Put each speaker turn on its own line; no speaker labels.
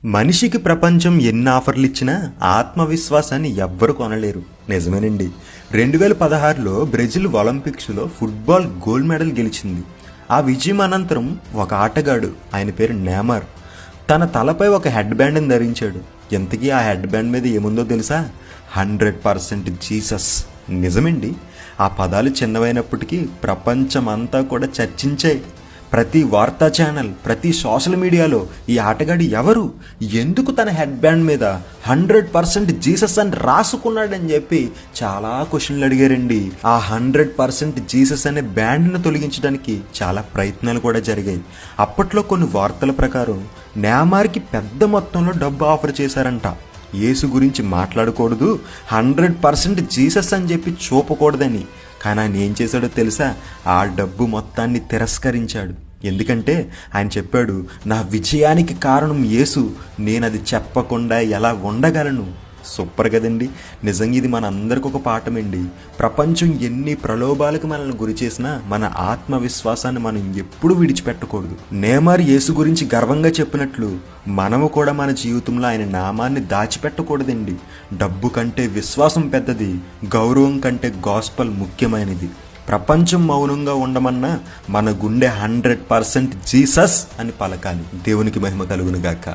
మనిషికి ప్రపంచం ఎన్ని ఆఫర్లు ఇచ్చినా ఆత్మవిశ్వాసాన్ని ఎవ్వరు కొనలేరు. నిజమేనండి. 2016లో బ్రెజిల్ ఒలింపిక్స్లో ఫుట్బాల్ గోల్డ్ మెడల్ గెలిచింది. ఆ విజయం అనంతరం ఒక ఆటగాడు, ఆయన పేరు నేమార్, తన తలపై ఒక హెడ్ బ్యాండ్ని ధరించాడు. ఎంతకీ ఆ హెడ్ బ్యాండ్ మీద ఏముందో తెలుసా? 100% జీసస్. నిజమండి. ఆ పదాలు చిన్నవైనప్పటికీ ప్రపంచమంతా కూడా చర్చించాయి. ప్రతి వార్తా ఛానల్, ప్రతి సోషల్ మీడియాలో ఈ ఆటగాడు ఎవరు, ఎందుకు తన హెడ్ బ్యాండ్ మీద 100% జీసస్ అని రాసుకున్నాడని చెప్పి చాలా క్వశ్చన్లు అడిగారండి. ఆ 100% జీసస్ అనే బ్యాండ్ను తొలగించడానికి చాలా ప్రయత్నాలు కూడా జరిగాయి. అప్పట్లో కొన్ని వార్తల ప్రకారం నేమార్కి పెద్ద మొత్తంలో డబ్బు ఆఫర్ చేశారంట. యేసు గురించి మాట్లాడకూడదు, 100% జీసస్ అని చెప్పి చూపకూడదని. కానీ ఆయన ఏం చేశాడో తెలుసా? ఆ డబ్బు మొత్తాన్ని తిరస్కరించాడు. ఎందుకంటే ఆయన చెప్పాడు, నా విజయానికి కారణం యేసు, నేను అది చెప్పకుండా ఎలా ఉండగలను. సూపర్ కదండి. నిజంగా ఇది మన అందరికి ఒక పాఠమండి. ప్రపంచం ఎన్ని ప్రలోభాలకు మనల్ని గురి చేసినా మన ఆత్మవిశ్వాసాన్ని మనం ఎప్పుడూ విడిచిపెట్టకూడదు. నేమార్ యేసు గురించి గర్వంగా చెప్పినట్లు మనము కూడా మన జీవితంలో ఆయన నామాన్ని దాచిపెట్టకూడదండి. డబ్బు కంటే విశ్వాసం పెద్దది, గౌరవం కంటే గాస్పల్ ముఖ్యమైనది. ప్రపంచం మౌనంగా ఉండమన్నా మన గుండె 100% జీసస్ అని పలకాలి. దేవునికి మహిమ కలుగునుగాక.